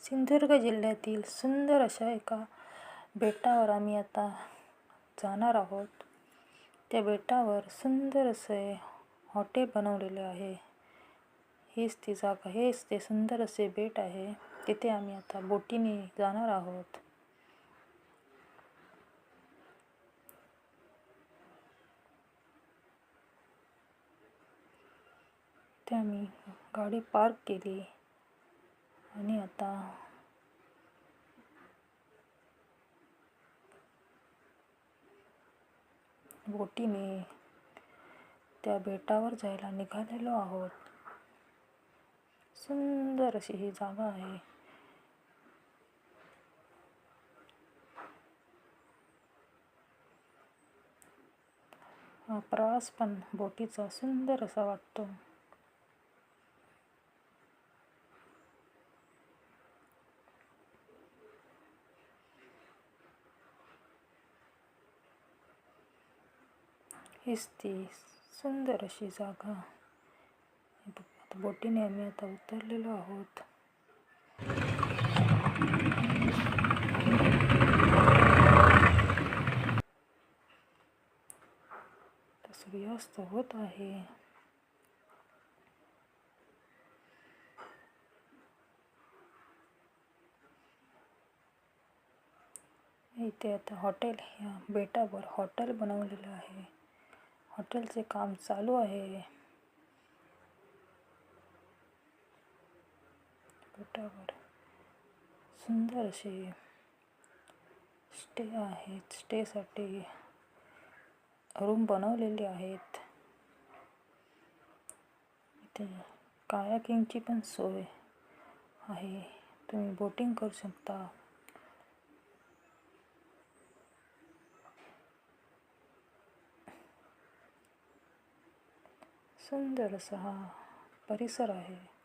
सिंधुदुर्ग जिल्ह्यातील सुंदर अशा एका बेटावर आम्ही आता जाणार आहोत। त्या बेटावर सुंदर असे हॉटेल बनवलेले आहे। हेच ती जागा, हेच ते सुंदर असे बेट आहे। तिथे आम्ही आता बोटीने जाणार आहोत। ते आम्ही गाडी पार्क केली आणि आता बोटीने त्या बेटावर जायला निघालेलो आहोत। सुंदर अशी ही जागा आहे। हा प्रवास पण बोटीचा सुंदर असा वाटतो। हीच ती सुंदर अशी जागा। बोटीने आम्ही आता उतरलेलो आहोत। सूर्यास्त होत आहे। इथे आता हॉटेल, या बेटावर हॉटेल बनवलेलं आहे। हॉटेलचे काम चालू आहे। बेटावर सुंदर असे स्टे आहेत। स्टेसाठी रूम बनवलेली आहेत। इथे कायाकिंगची पण सोय आहे। तुम्ही बोटिंग करू शकता। सुंदर असा हा परिसर आहे।